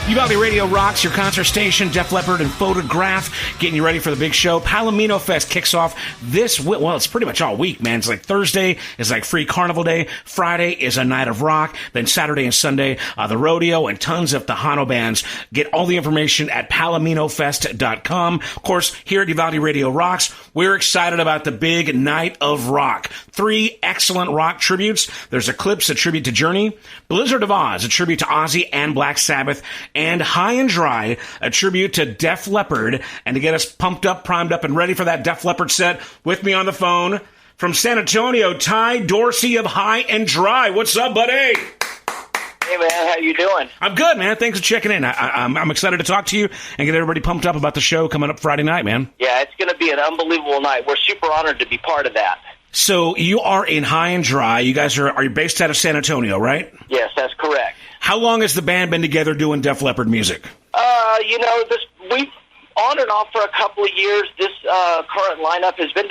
Uvalde Radio rocks your concert station, Def Leppard and Photograph, getting you ready for the big show. Palomino Fest kicks off it's pretty much all week, man. It's like Thursday is like free carnival day. Friday is a night of rock. Then Saturday and Sunday, the rodeo and tons of Tejano bands. Get all the information at palominofest.com. Of course, here at Uvalde Radio Rocks, we're excited about the big night of rock. 3 excellent rock tributes. There's Eclipse, a tribute to Journey. Blizzard of Oz, a tribute to Ozzy and Black Sabbath. And High and Dry, a tribute to Def Leppard. And to get us pumped up, primed up, and ready for that Def Leppard set, with me on the phone from San Antonio, Ty Dorsey of High and Dry. What's up, buddy? Hey, man, how you doing? I'm good, man. Thanks for checking in. I'm excited to talk to you and get everybody pumped up about the show coming up Friday night, man. Yeah, it's going to be an unbelievable night. We're super honored to be part of that. So you are in High and Dry. You guys are you based out of San Antonio, right? Yes, that's correct. How long has the band been together doing Def Leppard music? We've on and off for a couple of years. This current lineup has been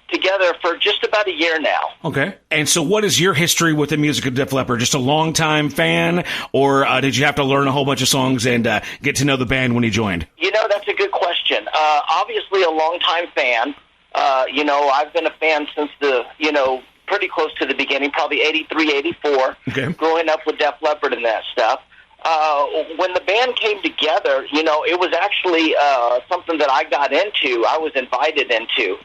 together for just about a year now. Okay. And so what is your history with the music of Def Leppard? Just a long-time fan, or did you have to learn a whole bunch of songs and get to know the band when you joined? That's a good question. Obviously a long-time fan. I've been a fan since pretty close to the beginning, probably 83, 84, okay. Growing up with Def Leppard and that stuff. When the band came together, it was actually something that I got into. I was invited into.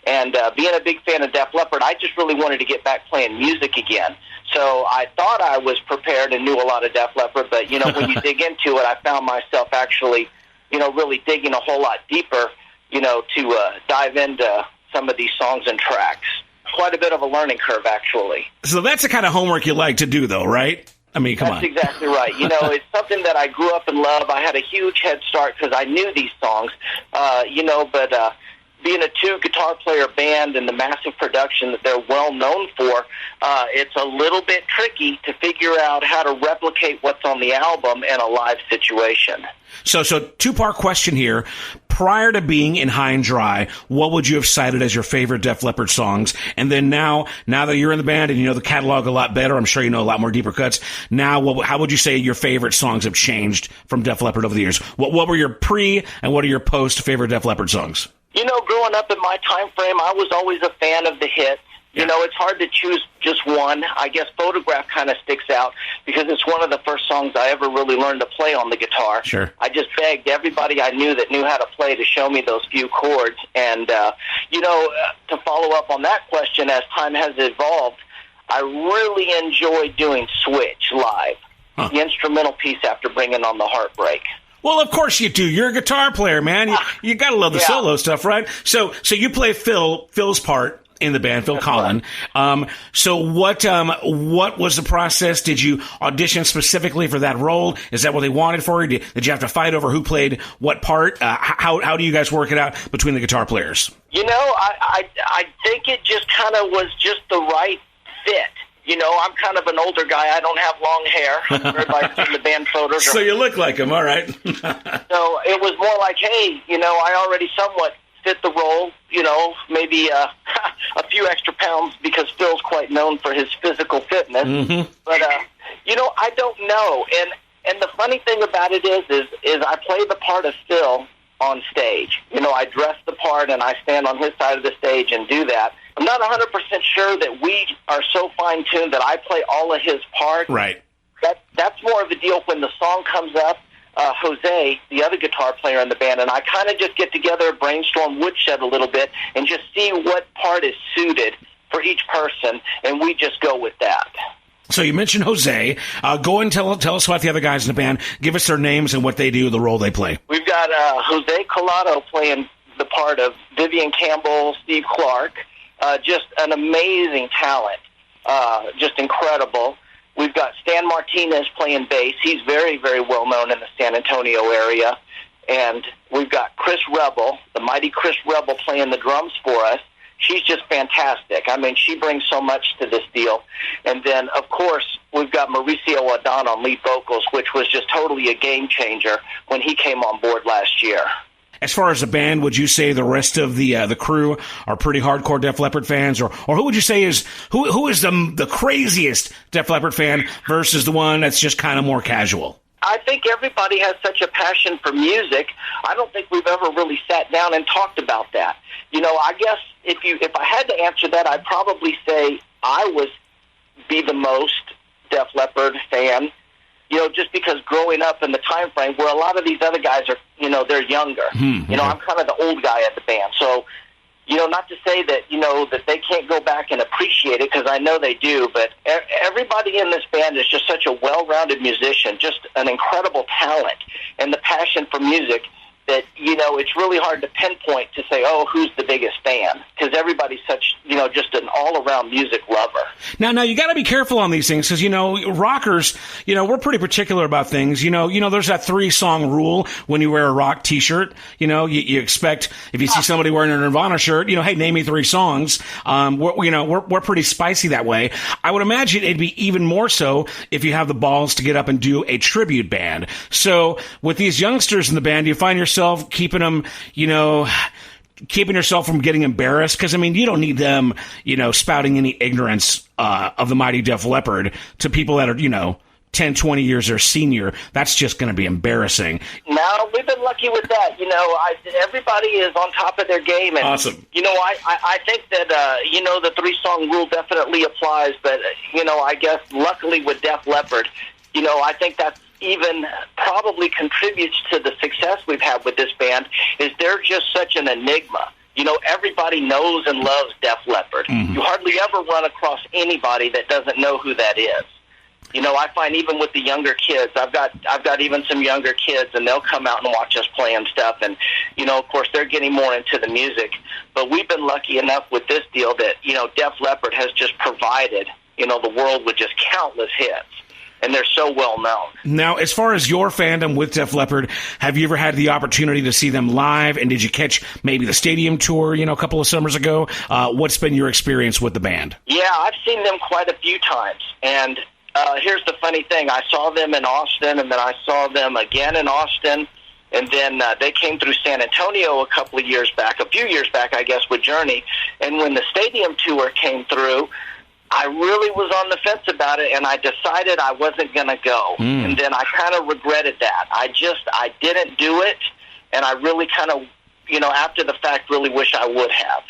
And being a big fan of Def Leppard, I just really wanted to get back playing music again. So I thought I was prepared and knew a lot of Def Leppard, but, when you dig into it, I found myself actually, really digging a whole lot deeper, to dive into some of these songs and tracks. Quite a bit of a learning curve, actually. So that's the kind of homework you like to do, though, right? I mean, come on. That's exactly right. It's something that I grew up and loved. I had a huge head start because I knew these songs, but being a 2-guitar player band and the massive production that they're well known for, it's a little bit tricky to figure out how to replicate what's on the album in a live situation. So 2-part question here. Prior to being in High and Dry, what would you have cited as your favorite Def Leppard songs? And then now that you're in the band and you know the catalog a lot better, I'm sure you know a lot more deeper cuts. Now, how would you say your favorite songs have changed from Def Leppard over the years? What were your pre and what are your post favorite Def Leppard songs? Growing up in my time frame, I was always a fan of the hits. Yeah. It's hard to choose just one. I guess Photograph kind of sticks out because it's one of the first songs I ever really learned to play on the guitar. Sure. I just begged everybody I knew that knew how to play to show me those few chords. And, to follow up on that question, as time has evolved, I really enjoy doing Switch live, the instrumental piece after bringing on the Heartbreak. Well, of course you do. You're a guitar player, man. You got to love the solo stuff, right? So you play Phil's part in the band, Phil Collin. So what was the process? Did you audition specifically for that role? Is that what they wanted for you? Did you have to fight over who played what part? How do you guys work it out between the guitar players? I think it just kind of was just the right fit. I'm kind of an older guy. I don't have long hair. Everybody's seen the band photos. So you look like him, all right. So it was more like, hey, I already somewhat fit the role, maybe a few extra pounds because Phil's quite known for his physical fitness. Mm-hmm. But, I don't know. And the funny thing about it is I play the part of Phil on stage. I dress the part and I stand on his side of the stage and do that. I'm not 100% sure that we are so fine-tuned that I play all of his parts. Right. That's more of a deal when the song comes up. Jose, the other guitar player in the band, and I kind of just get together, brainstorm, woodshed a little bit, and just see what part is suited for each person, and we just go with that. So you mentioned Jose. Go and tell us about the other guys in the band. Give us their names and what they do, the role they play. We've got Jose Collado playing the part of Vivian Campbell, Steve Clark. Just an amazing talent, just incredible. We've got Stan Martinez playing bass. He's very, very well known in the San Antonio area. And we've got Chris Rebel, the mighty Chris Rebel, playing the drums for us. She's just fantastic. I mean, she brings so much to this deal. And then, of course, we've got Mauricio Adon on lead vocals, which was just totally a game changer when he came on board last year. As far as the band, would you say the rest of the crew are pretty hardcore Def Leppard fans, or who would you say is who is the craziest Def Leppard fan versus the one that's just kind of more casual? I think everybody has such a passion for music. I don't think we've ever really sat down and talked about that. I guess if I had to answer that, I'd probably say I was be the most Def Leppard fan, just because growing up in the time frame where a lot of these other guys are, they're younger. Mm-hmm. I'm kind of the old guy at the band. So, not to say that, that they can't go back and appreciate it, because I know they do, but everybody in this band is just such a well-rounded musician, just an incredible talent, and the passion for music that, it's really hard to pinpoint to say, oh, who's the biggest fan, because everybody's such, just an all-around music lover. Now you got to be careful on these things, because, rockers, we're pretty particular about things. There's that 3-song rule when you wear a rock T-shirt. You expect, if you see somebody wearing a Nirvana shirt, hey, name me 3 songs. We're pretty spicy that way. I would imagine it'd be even more so if you have the balls to get up and do a tribute band. So with these youngsters in the band, you find yourself keeping them, keeping yourself from getting embarrassed, because, you don't need them, spouting any ignorance of the mighty Def Leppard to people that are, 10, 20 years their senior. That's just going to be embarrassing. No, we've been lucky with that. Everybody is on top of their game. And, awesome. I think that, the 3-song rule definitely applies, but, I guess luckily with Def Leppard, I think that's even probably contributes to the success we've had with this band, is they're just such an enigma. Everybody knows and loves Def Leppard. Mm-hmm. You hardly ever run across anybody that doesn't know who that is. I find even with the younger kids, I've got even some younger kids, and they'll come out and watch us play and stuff, and, of course, they're getting more into the music. But we've been lucky enough with this deal that, Def Leppard has just provided, the world with just countless hits. And they're so well known. Now, as far as your fandom with Def Leppard, have you ever had the opportunity to see them live? And did you catch maybe the stadium tour, a couple of summers ago? What's been your experience with the band? Yeah, I've seen them quite a few times. And here's the funny thing. I saw them in Austin, and then I saw them again in Austin. And then they came through San Antonio a few years back, I guess, with Journey. And when the stadium tour came through, I really was on the fence about it, and I decided I wasn't going to go. And then I kind of regretted that. I didn't do it, and I really kind of, after the fact, really wish I would have.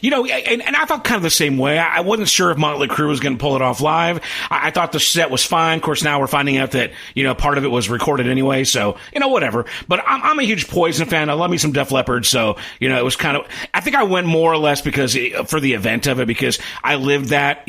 And I felt kind of the same way. I wasn't sure if Motley Crue was going to pull it off live. I thought the set was fine. Of course, now we're finding out that, part of it was recorded anyway. So, whatever. But I'm a huge Poison fan. I love me some Def Leppard. So, it was kind of, I think I went more or less for the event of it, because I lived that,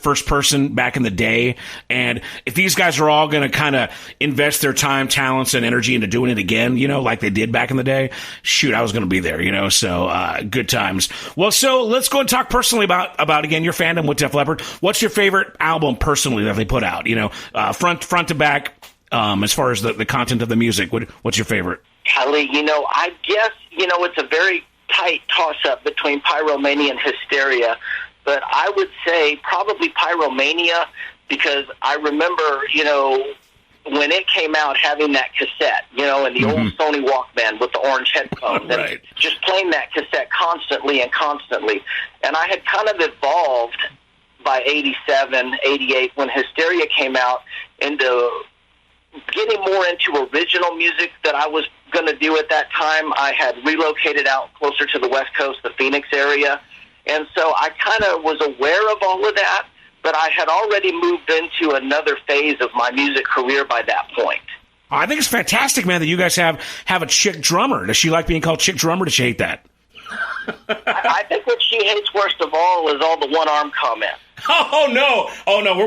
first person back in the day. And if these guys are all going to kind of invest their time, talents, and energy into doing it again, like they did back in the day, shoot, I was going to be there, so good times. Well, so let's go and talk personally about again, your fandom with Def Leppard. What's your favorite album personally that they put out? Front to back, as far as the content of the music. What's your favorite? Kelly, I guess, it's a very tight toss-up between Pyromania and Hysteria, but I would say probably Pyromania, because I remember, when it came out, having that cassette, and the old Sony Walkman with the orange headphones, right. And just playing that cassette constantly. And I had kind of evolved by 87, 88, when Hysteria came out, into getting more into original music that I was going to do at that time. I had relocated out closer to the West Coast, the Phoenix area, and so I kind of was aware of all of that, but I had already moved into another phase of my music career by that point. I think it's fantastic, man, that you guys have a chick drummer. Does she like being called chick drummer? Does she hate that? I think what she hates worst of all is all the one-arm comments. Oh, no.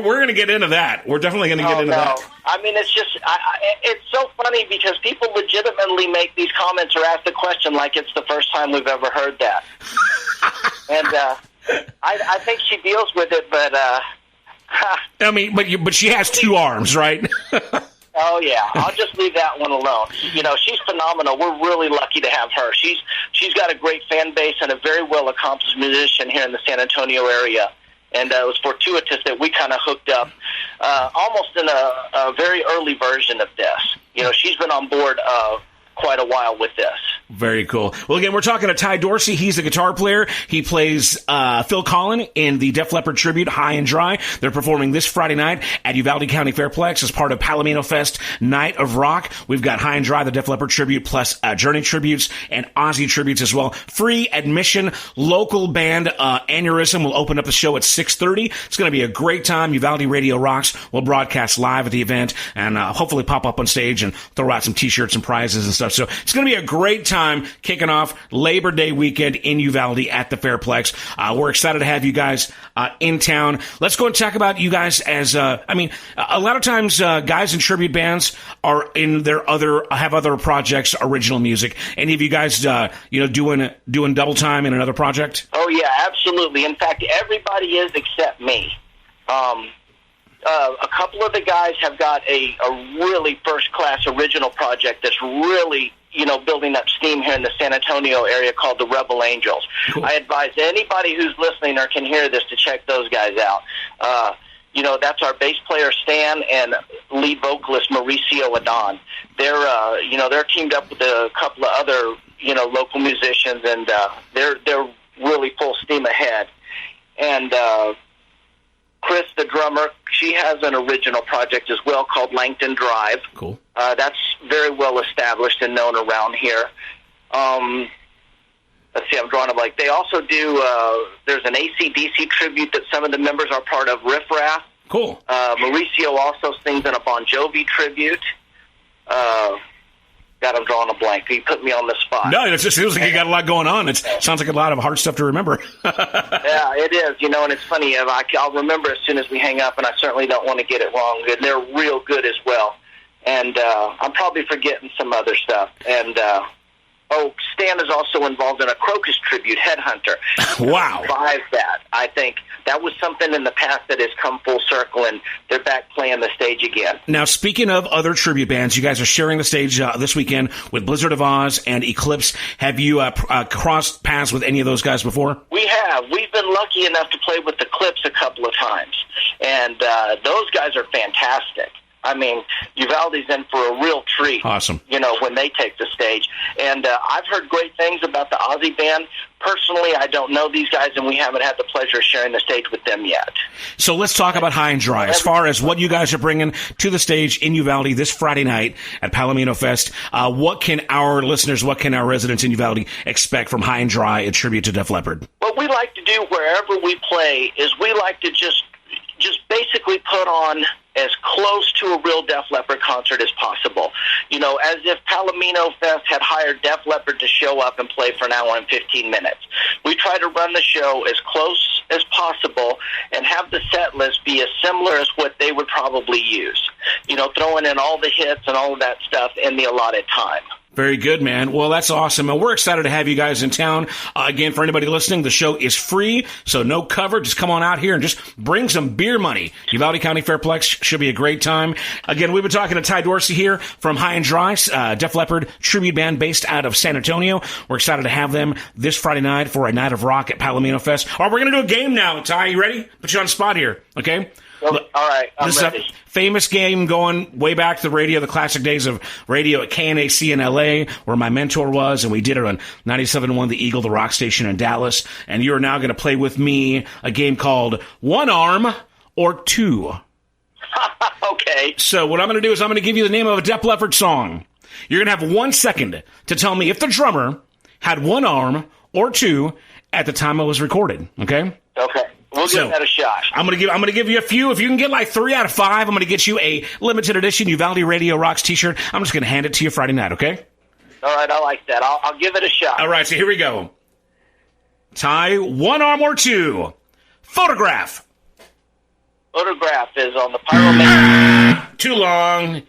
We're going to get into that. We're definitely going to get into that. I mean, it's just, it's so funny because people legitimately make these comments or ask the question like it's the first time we've ever heard that. And I think she deals with it, but... I mean, but she has 2 arms, right? Oh, yeah. I'll just leave that one alone. She's phenomenal. We're really lucky to have her. She's got a great fan base and a very well-accomplished musician here in the San Antonio area. And it was fortuitous that we kind of hooked up almost in a very early version of this. She's been on board quite a while with this. Very cool. Well, again, we're talking to Ty Dorsey. He's the guitar player. He plays Phil Collin in the Def Leppard tribute, High and Dry. They're performing this Friday night at Uvalde County Fairplex as part of Palomino Fest Night of Rock. We've got High and Dry, the Def Leppard tribute, plus Journey tributes and Ozzy tributes as well. Free admission. Local band Aneurysm will open up the show at 6:30. It's going to be a great time. Uvalde Radio Rocks will broadcast live at the event and hopefully pop up on stage and throw out some T-shirts and prizes and stuff. So it's going to be a great time kicking off Labor Day weekend in Uvalde at the Fairplex. We're excited to have you guys in town. Let's go and talk about you guys as, a lot of times guys in tribute bands are in have other projects, original music. Any of you guys, doing double time in another project? Oh, yeah, absolutely. In fact, everybody is except me. A couple of the guys have got a really first-class original project that's really, building up steam here in the San Antonio area called the Rebel Angels. Cool. I advise anybody who's listening or can hear this to check those guys out. That's our bass player Stan and lead vocalist Mauricio Adon. They're teamed up with a couple of other, local musicians, and they're really full steam ahead. And Chris, the drummer, she has an original project as well called Langton Drive. Cool. That's very well established and known around here. Let's see, I'm drawing a blank. They also do, there's an AC/DC tribute that some of the members are part of, Riff Raff. Cool. Mauricio also sings in a Bon Jovi tribute. God, I'm drawing a blank. He put me on the spot. No, it just feels like you got a lot going on. It sounds like a lot of hard stuff to remember. Yeah, it is. And it's funny. I'll remember as soon as we hang up, and I certainly don't want to get it wrong. And they're real good as well. And I'm probably forgetting some other stuff. And, Stan is also involved in a Crocus tribute, Headhunter. Wow. Survived that. I think that was something in the past that has come full circle, and they're back playing the stage again. Now, speaking of other tribute bands, you guys are sharing the stage this weekend with Blizzard of Oz and Eclipse. Have you crossed paths with any of those guys before? We have. We've been lucky enough to play with Eclipse a couple of times, and those guys are fantastic. I mean, Uvalde's in for a real treat. Awesome. When they take the stage. And I've heard great things about the Ozzy band. Personally, I don't know these guys, and we haven't had the pleasure of sharing the stage with them yet. So let's talk about High and Dry. As far as what you guys are bringing to the stage in Uvalde this Friday night at Palomino Fest, what can our listeners, what can our residents in Uvalde expect from High and Dry, a tribute to Def Leppard? What we like to do wherever we play is we like to just basically put on as close to a real Def Leppard concert as possible. As if Palomino Fest had hired Def Leppard to show up and play for an hour and 15 minutes. We try to run the show as close as possible and have the set list be as similar as what they would probably use. Throwing in all the hits and all of that stuff in the allotted time. Very good, man. Well, that's awesome. And we're excited to have you guys in town. Again, for anybody listening, the show is free, so no cover. Just come on out here and just bring some beer money. Uvalde County Fairplex should be a great time. Again, we've been talking to Ty Dorsey here from High and Dry, Def Leppard tribute band based out of San Antonio. We're excited to have them this Friday night for a night of rock at Palomino Fest. All right, we're going to do a game now. Ty, you ready? Put you on the spot here, okay? All right, I'm this ready. Is a famous game going way back to the radio, the classic days of radio at KNAC in L.A., where my mentor was, and we did it on 97.1 The Eagle, the rock station in Dallas. And you are now going to play with me a game called One Arm or Two. Okay. So what I'm going to do is I'm going to give you the name of a Def Leppard song. You're going to have 1 second to tell me if the drummer had one arm or two at the time it was recorded, okay? Okay. We'll give that a shot. I'm gonna give you a few. If you can get like 3 out of 5, I'm gonna get you a limited edition Uvalde Radio Rocks t-shirt. I'm just gonna hand it to you Friday night, okay? All right, I like that. I'll give it a shot. All right, so here we go. Ty, one arm or two. Photograph. Photograph is on the Pyroman. Too long.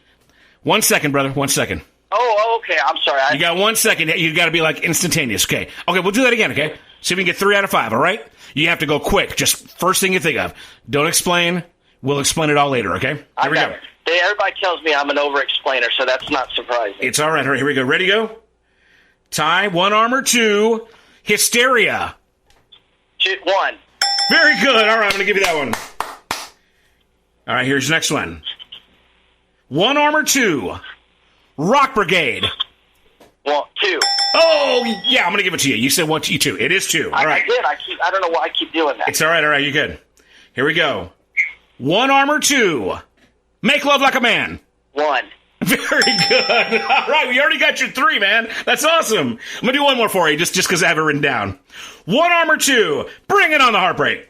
1 second, brother. 1 second. Oh, okay. I'm sorry. You got 1 second. You got to be like instantaneous. Okay, we'll do that again. Okay, see if we can get 3 out of 5. All right. You have to go quick. Just first thing you think of. Don't explain. We'll explain it all later, okay? Here we go. Everybody tells me I'm an over-explainer, so that's not surprising. It's all right. Here we go. Ready, go? Ty, one arm or two. Hysteria. 1. Very good. All right, I'm going to give you that one. All right, here's the next one. One arm or two. Rock Brigade. 1, 2. Oh, yeah, I'm going to give it to you. You said 1, 2, 2. It is 2. All right. I did. I don't know why I keep doing that. It's all right. All right, you're good. Here we go. 1 armor 2. Make love like a man. 1. Very good. All right, we already got your 3, man. That's awesome. I'm going to do one more for you, just because I have it written down. 1 armor 2. Bring it on the heartbreak.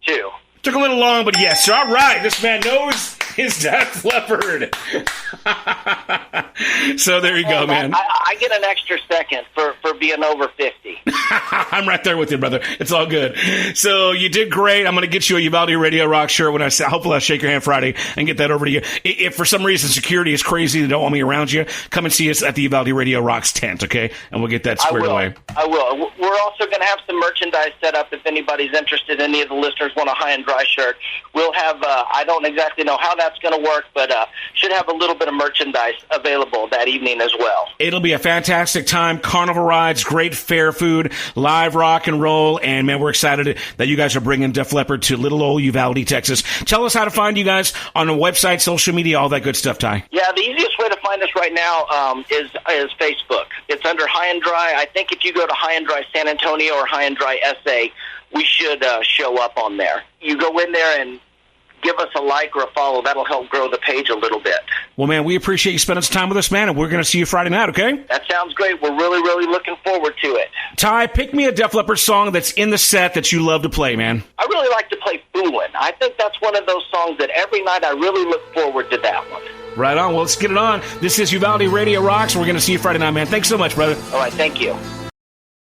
2. Took a little long, but yes. All right, this man knows his Def Leppard. So there you go, man. I get an extra second for being over 50. I'm right there with you, brother. It's all good. So you did great. I'm going to get you a Uvalde Radio Rock shirt when hopefully I'll shake your hand Friday and get that over to you. If for some reason security is crazy, they don't want me around you, come and see us at the Uvalde Radio Rocks tent, okay? And we'll get that squared away. I will. We're also going to have some merchandise set up if anybody's interested. Any of the listeners want a High and Dry shirt. We'll have, I don't exactly know how that's going to work, but should have a little bit of merchandise available that evening as well. It'll be a fantastic time. Carnival rides, great fair food, live rock and roll, and man, we're excited that you guys are bringing Def Leppard to little old Uvalde, Texas. Tell us how to find you guys on the website, social media, all that good stuff, Ty. Yeah, the easiest way to find us right now is Facebook. It's under High and Dry. I think if you go to High and Dry San Antonio or High and Dry SA, we should show up on there. You go in there and give us a like or a follow. That'll help grow the page a little bit. Well, man, we appreciate you spending some time with us, man, and we're going to see you Friday night, okay? That sounds great. We're really, really looking forward to it. Ty, pick me a Def Leppard song that's in the set that you love to play, man. I really like to play Foolin'. I think that's one of those songs that every night I really look forward to that one. Right on. Well, let's get it on. This is Uvalde Radio Rocks. We're going to see you Friday night, man. Thanks so much, brother. All right. Thank you.